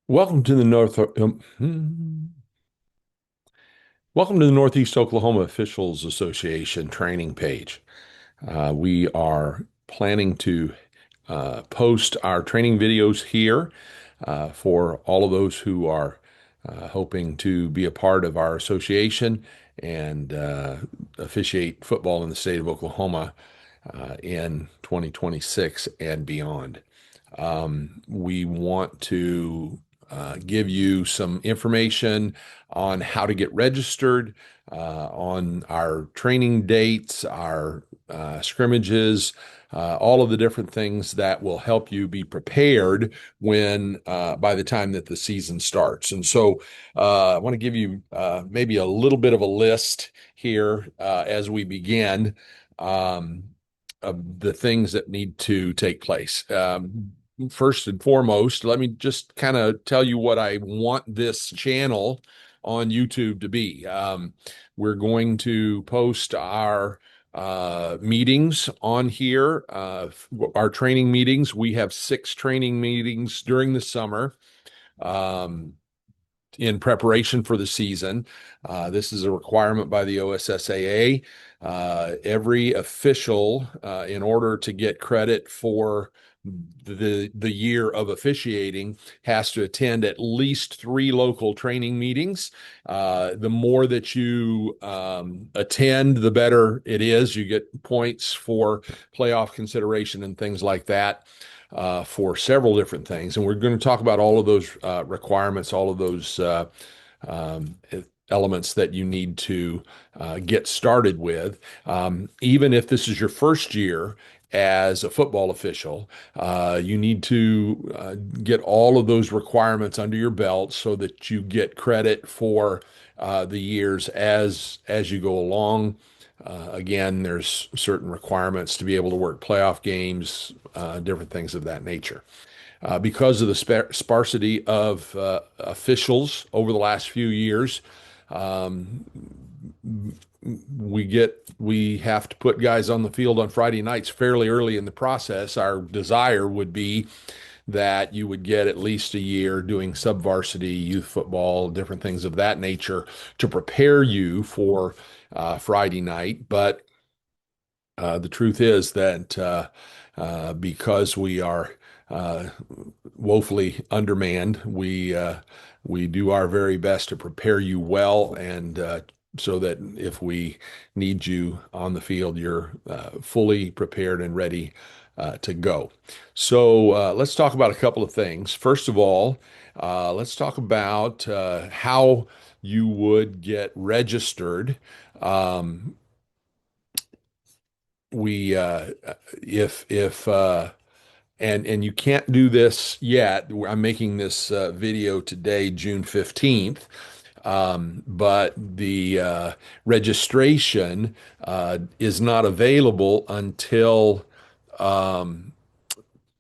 Welcome to the Welcome to the Northeast Oklahoma Officials Association training page. We are planning to post our training videos here for all of those who are hoping to be a part of our association and officiate football in the state of Oklahoma in 2026 and beyond. We want to give you some information on how to get registered, on our training dates, our scrimmages, all of the different things that will help you be prepared when by the time that the season starts. And so I want to give you maybe a little bit of a list here as we begin. Of the things that need to take place. First and foremost, let me just kind of tell you what I want this channel on YouTube to be. We're going to post our meetings on here, our training meetings. We have 6 training meetings during the summer. In preparation for the season. This is a requirement by the OSSAA. Every official, in order to get credit for the year of officiating, has to attend at least 3 local training meetings. The more that you attend, the better it is. You get points for playoff consideration and things like that. For several different things. And we're going to talk about all of those requirements, all of those um, elements that you need to get started with. Even if this is your first year as a football official, you need to get all of those requirements under your belt so that you get credit for the years as you go along. Again, there's certain requirements to be able to work playoff games, different things of that nature. Because of the sparsity of officials over the last few years, um, we have to put guys on the field on Friday nights fairly early in the process. Our desire would be that you would get at least a year doing sub-varsity youth football, different things of that nature to prepare you for Friday night. But the truth is that because we are uh, woefully undermanned, we do our very best to prepare you well, and so that if we need you on the field, you're fully prepared and ready to go. So let's talk about a couple of things. First of all, let's talk about how you would get registered. Um, we if and you can't do this yet. I'm making this video today, June 15th. But the registration is not available until um,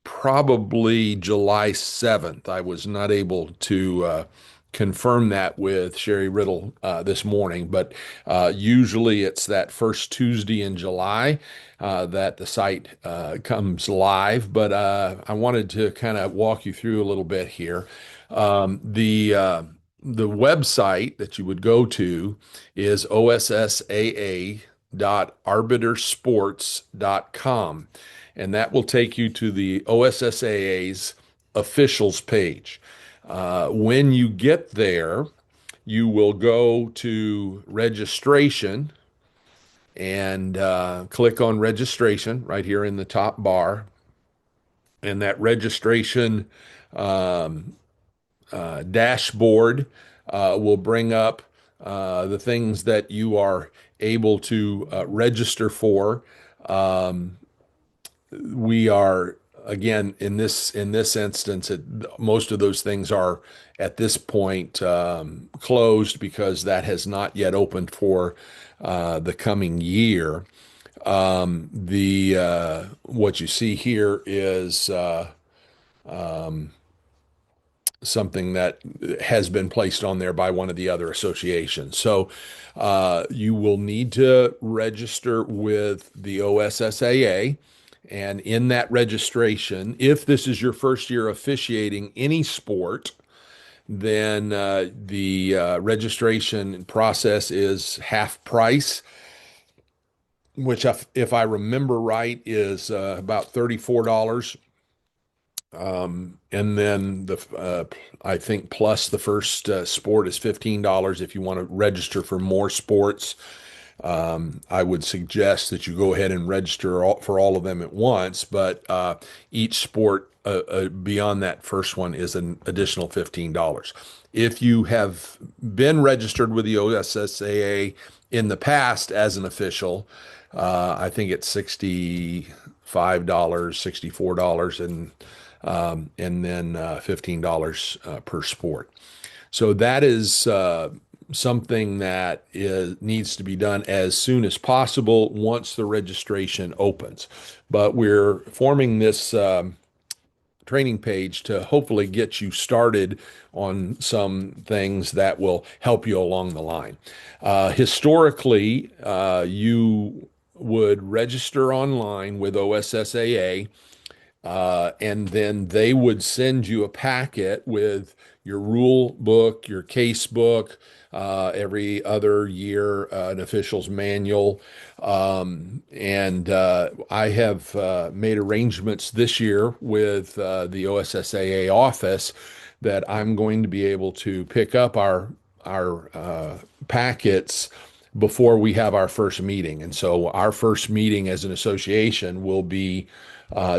probably July 7th. I was not able to confirm that with Sherry Riddle this morning, but usually it's that first Tuesday in July that the site comes live. But I wanted to kind of walk you through a little bit here. The website that you would go to is OSSAA.arbitersports.com, and that will take you to the OSSAA's officials page. When you get there, you will go to registration and click on registration right here in the top bar. And that registration um, dashboard will bring up the things that you are able to register for. Um, we are again in this instance, most of those things are at this point closed because that has not yet opened for the coming year. The What you see here is something that has been placed on there by one of the other associations. So you will need to register with the OSSAA. And in that registration, if this is your first year officiating any sport, then the registration process is half price, which if I remember right is about $34. And then I think plus the first sport is $15 if you want to register for more sports. I would suggest that you go ahead and register for all of them at once, but each sport beyond that first one is an additional $15. If you have been registered with the OSSAA in the past as an official, I think it's $65, $64, and then $15 per sport. So that is something that needs to be done as soon as possible once the registration opens. But we're forming this training page to hopefully get you started on some things that will help you along the line. Historically, you would register online with OSSAA, and then they would send you a packet with your rule book, your case book, every other year, an official's manual. And I have made arrangements this year with the OSSAA office that I'm going to be able to pick up our packets before we have our first meeting. And so our first meeting as an association will be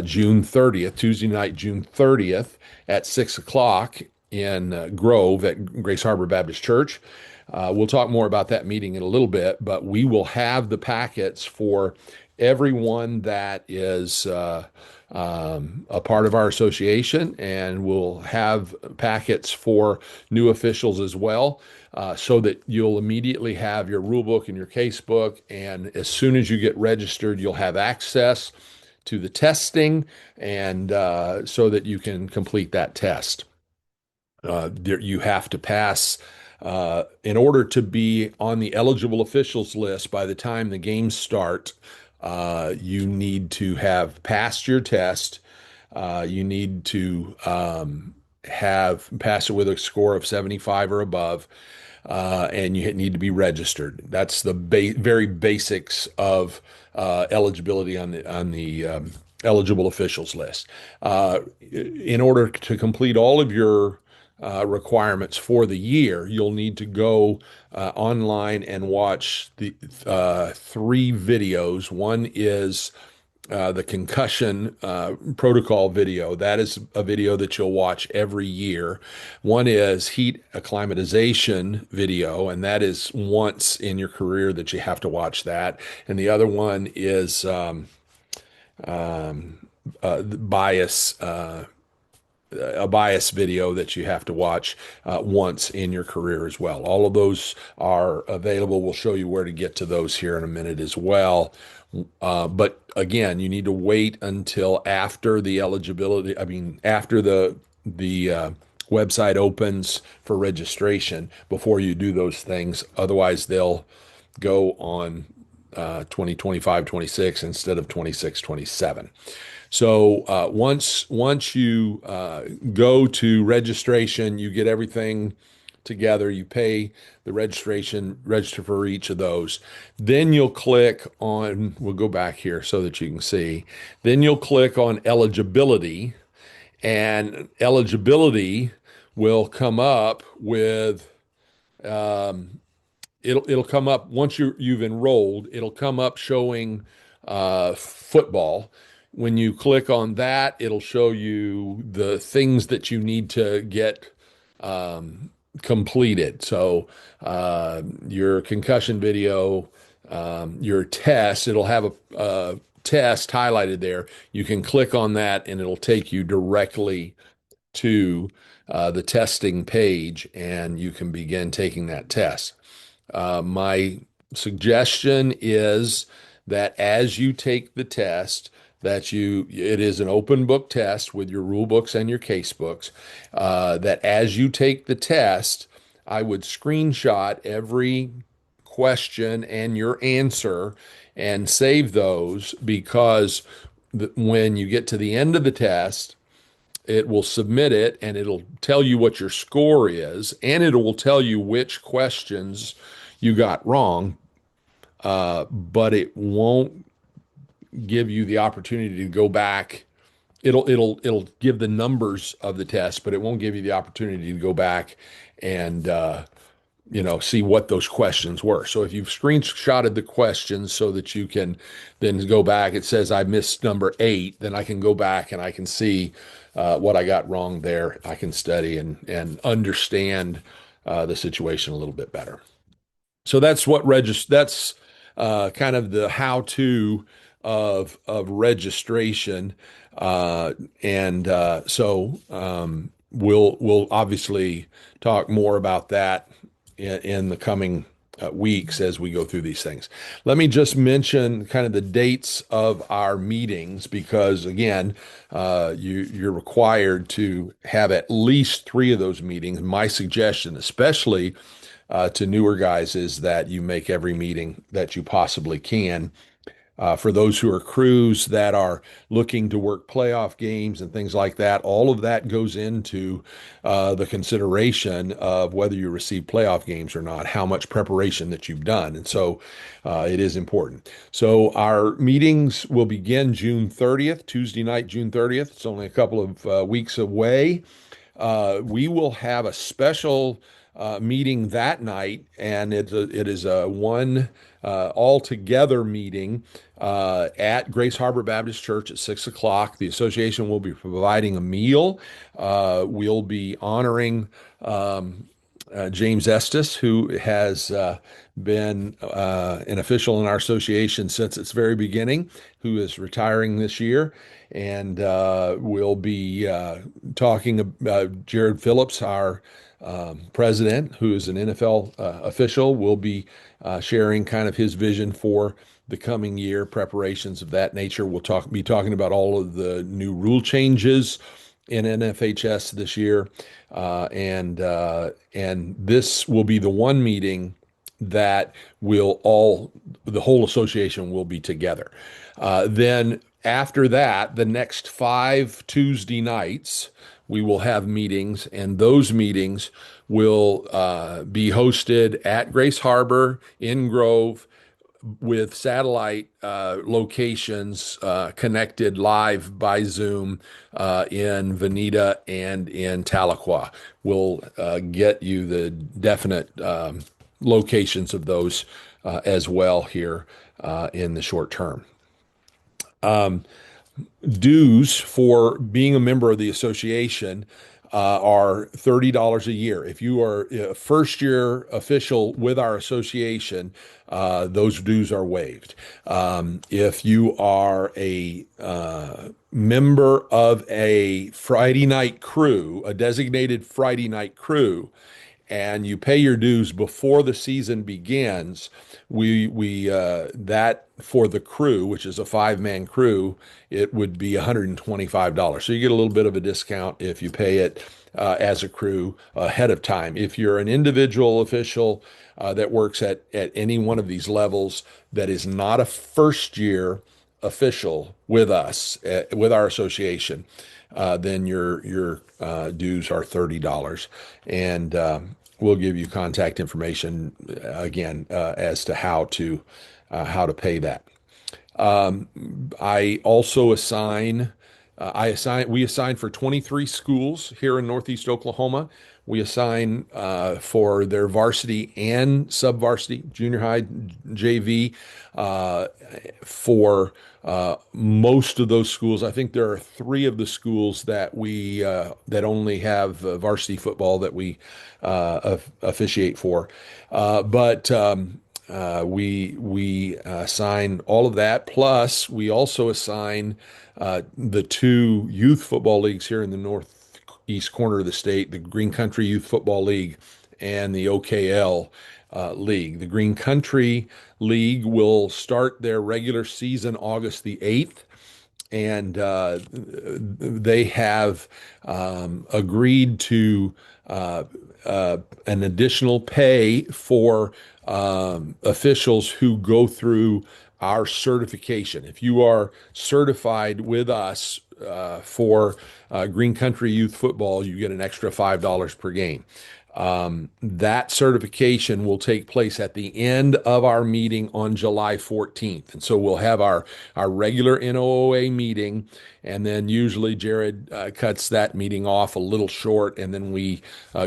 June 30th, Tuesday night, June 30th at 6 o'clock in Grove at Grace Harbor Baptist Church. We'll talk more about that meeting in a little bit, but we will have the packets for everyone that is a part of our association, and we'll have packets for new officials as well, so that you'll immediately have your rule book and your case book. And as soon as you get registered, you'll have access to the testing, and so that you can complete that test. You have to pass in order to be on the eligible officials list by the time the games start. You need to have passed your test. You need to have passed it with a score of 75 or above, and you need to be registered. That's the very basics of eligibility on the eligible officials list. In order to complete all of your requirements for the year, you'll need to go online and watch the three videos. One is the concussion protocol video. That is a video that you'll watch every year. One is heat acclimatization video, and that is once in your career that you have to watch that. And the other one is bias. A bias video that you have to watch once in your career as well. All of those are available. We'll show you where to get to those here in a minute as well. But again, you need to wait until after the eligibility, I mean, after the website opens for registration before you do those things. Otherwise, they'll go on 2025, 26 instead of 26, 27. So once you go to registration, you get everything together. You pay the register for each of those. Then you'll click on, we'll go back here so that you can see. Then you'll click on eligibility, and eligibility will come up with it'll come up once you've enrolled. It'll come up showing football. When you click on that, it'll show you the things that you need to get completed. So your concussion video, your test, it'll have a test highlighted there. You can click on that, and it'll take you directly to the testing page, and you can begin taking that test. My suggestion is that as you take the test, it is an open book test with your rule books and your case books, that as you take the test, I would screenshot every question and your answer and save those, because when you get to the end of the test, it will submit it, and it'll tell you what your score is, and it will tell you which questions you got wrong, but it won't give you the opportunity to go back. It'll give the numbers of the test, but it won't give you the opportunity to go back and see what those questions were. So if you've screenshotted the questions so that you can then go back, it says I missed number 8, then I can go back and I can see what I got wrong there. I can study and understand the situation a little bit better. So that's kind of the how-to of registration. And we'll obviously talk more about that in the coming weeks as we go through these things. Let me just mention kind of the dates of our meetings because, again, you're required to have at least 3 of those meetings. My suggestion, especially to newer guys, is that you make every meeting that you possibly can. For those who are crews that are looking to work playoff games and things like that, all of that goes into the consideration of whether you receive playoff games or not, how much preparation that you've done. And so it is important. So our meetings will begin June 30th, Tuesday night, June 30th. It's only a couple of weeks away. We will have a special meeting that night, and it is a one all-together meeting at Grace Harbor Baptist Church at 6 o'clock. The association will be providing a meal. We'll be honoring James Estes, who has been an official in our association since its very beginning, who is retiring this year. And we'll be talking about Jared Phillips, our president, who is an NFL official, will be sharing kind of his vision for the coming year, preparations of that nature. We'll be talking about all of the new rule changes in NFHS this year, and this will be the one meeting that the whole association will be together. Then after that, the next 5 Tuesday nights, we will have meetings, and those meetings will be hosted at Grace Harbor in Grove with satellite locations connected live by Zoom in Veneta and in Tahlequah. We'll get you the definite locations of those as well here in the short term. Dues for being a member of the association are $30 a year. If you are a first year official with our association, those dues are waived. If you are a member of a Friday night crew, a designated Friday night crew, and you pay your dues before the season begins, we that for the crew, which is a 5-man crew, it would be $125. So you get a little bit of a discount if you pay it as a crew ahead of time. If you're an individual official that works at any one of these levels that is not a first year official with us, with our association, then your dues are $30, and we'll give you contact information again as to how to pay that. I also we assign for 23 schools here in Northeast Oklahoma. We assign for their varsity and sub-varsity, junior high, JV, for most of those schools. I think there are 3 of the schools that that only have varsity football that we officiate for. But we assign all of that. Plus, we also assign the 2 youth football leagues here in the northeast corner of the state, the Green Country Youth Football League and the OKL League. The Green Country League will start their regular season August the 8th. And they have agreed to an additional pay for officials who go through our certification. If you are certified with us for Green Country Youth Football, you get an extra $5 per game. That certification will take place at the end of our meeting on July 14th. And so we'll have our regular NOOA meeting, and then usually Jared cuts that meeting off a little short, and then we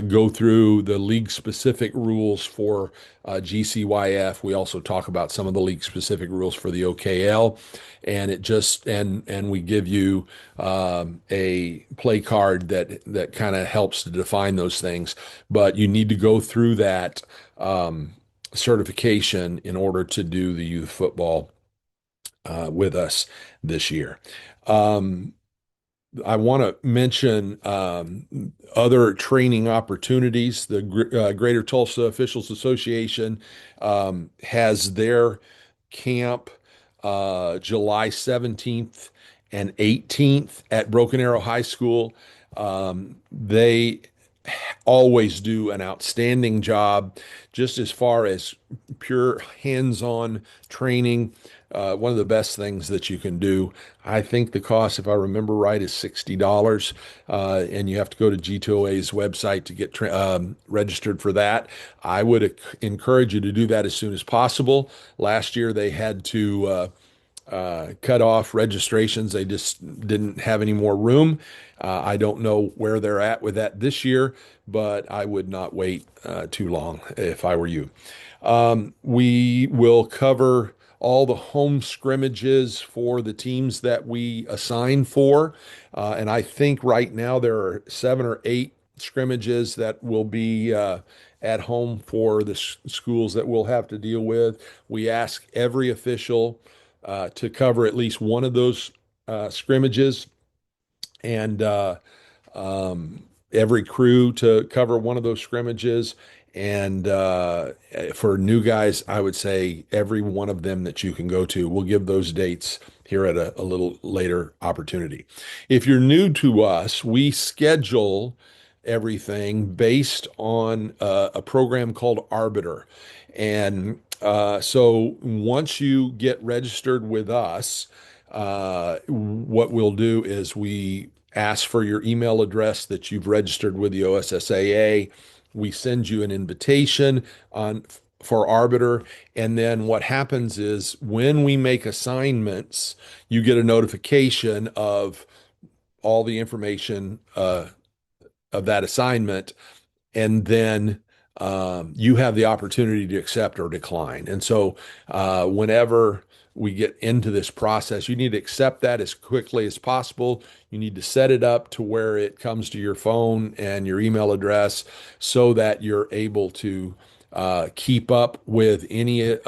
go through the league specific rules for GCYF. We also talk about some of the league specific rules for the OKL, and it just and we give you a play card that kind of helps to define those things. But you need to go through that certification in order to do the youth football with us this year. I want to mention other training opportunities. The Greater Tulsa Officials Association has their camp July 17th and 18th at Broken Arrow High School. They always do an outstanding job just as far as pure hands-on training. One of the best things that you can do. I think the cost, if I remember right, is $60, and you have to go to G2OA's website to get registered for that. I would encourage you to do that as soon as possible. Last year they had to cut off registrations. They just didn't have any more room. I don't know where they're at with that this year, but I would not wait too long if I were you. We will cover all the home scrimmages for the teams that we assign for. And I think right now there are 7 or 8 scrimmages that will be at home for the schools that we'll have to deal with. We ask every official to cover at least one of those scrimmages, and every crew to cover one of those scrimmages. And for new guys, I would say every one of them that you can go to. We'll give those dates here at a little later opportunity. If you're new to us, we schedule everything based on a program called Arbiter. And so once you get registered with us, what we'll do is we ask for your email address that you've registered with the OSSAA. We send you an invitation for Arbiter. And then what happens is when we make assignments, you get a notification of all the information of that assignment, and then you have the opportunity to accept or decline. And so whenever we get into this process, you need to accept that as quickly as possible. You need to set it up to where it comes to your phone and your email address so that you're able to keep up with any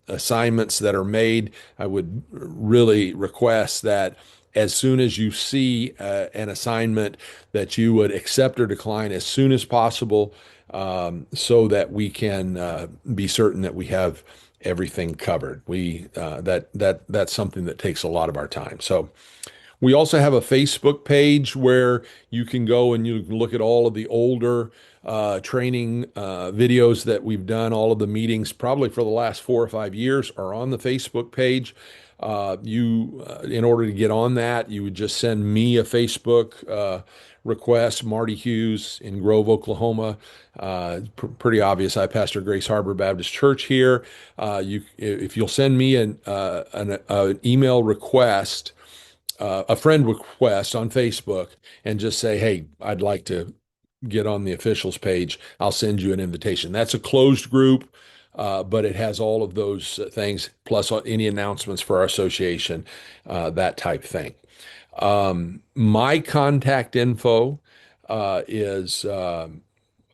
assignments that are made. I would really request that as soon as you see an assignment that you would accept or decline as soon as possible, so that we can be certain that we have everything covered. That's something that takes a lot of our time. So we also have a Facebook page where you can go and you can look at all of the older training videos that we've done. All of the meetings, probably for the last 4 or 5 years, are on the Facebook page. In order to get on that, you would just send me a Facebook request, Marty Hughes in Grove, Oklahoma. Pretty obvious. I pastor Grace Harbor Baptist Church here. If you'll send me an email request, a friend request on Facebook, and just say, "Hey, I'd like to get on the officials page," I'll send you an invitation. That's a closed group. But it has all of those things, plus any announcements for our association, that type thing. My contact info is,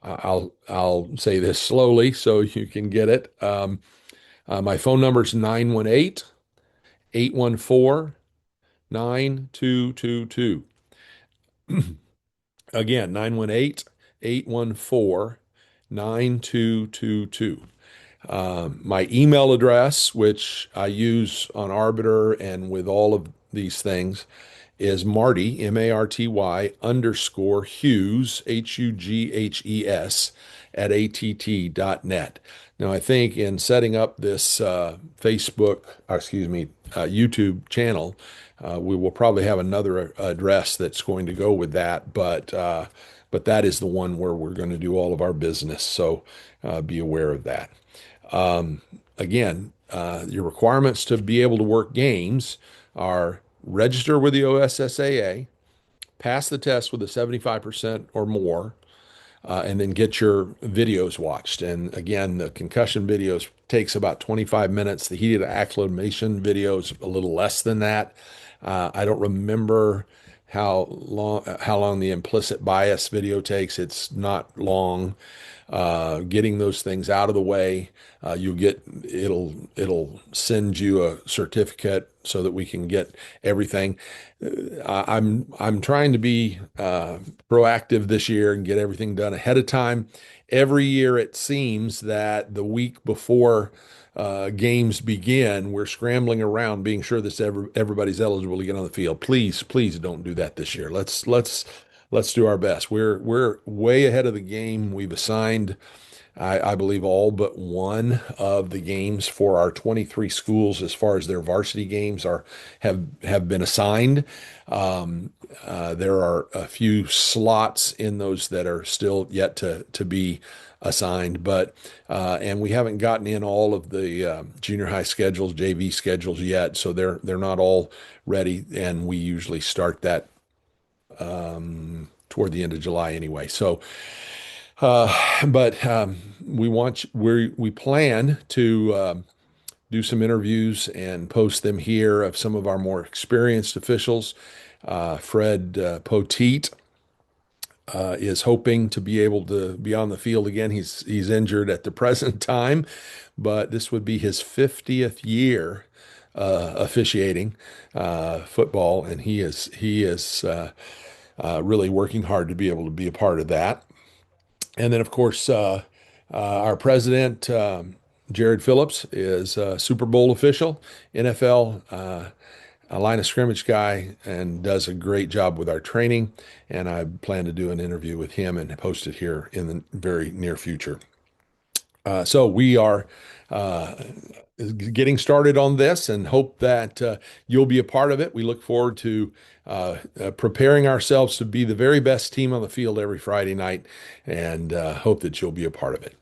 I'll say this slowly so you can get it. My phone number is 918-814-9222. Again, 918-814-9222. My email address, which I use on Arbiter and with all of these things, is Marty, M-A-R-T-Y _Hughes, Hughes, @att.net. Now, I think in setting up this YouTube channel, we will probably have another address that's going to go with that, but that is the one where we're going to do all of our business. So be aware of that. Again, your requirements to be able to work games are register with the OSSAA, pass the test with a 75% or more, and then get your videos watched. And again, the concussion videos takes about 25 minutes. The heated acclimation videos a little less than that. I don't remember how long the implicit bias video takes. It's not long. Getting those things out of the way, it'll send you a certificate so that we can get everything. I'm trying to be proactive this year and get everything done ahead of time. Every year it seems that the week before games begin, we're scrambling around, being sure that everybody's eligible to get on the field. Please, please don't do that this year. Let's do our best. We're way ahead of the game. We've assigned, I believe, all but one of the games for our 23 schools, as far as their varsity games have been assigned. There are a few slots in those that are still yet to be assigned, but and we haven't gotten in all of the junior high schedules, JV schedules yet, so they're not all ready, and we usually start that toward the end of July anyway. So, but we plan to do some interviews and post them here of some of our more experienced officials. Fred Poteet is hoping to be able to be on the field again. He's injured at the present time, but this would be his 50th year officiating football, and he is really working hard to be able to be a part of that. And then, of course, our president, Jared Phillips, is a Super Bowl official, NFL, a line of scrimmage guy, and does a great job with our training. And I plan to do an interview with him and post it here in the very near future. So we are getting started on this and hope that you'll be a part of it. We look forward to preparing ourselves to be the very best team on the field every Friday night, and hope that you'll be a part of it.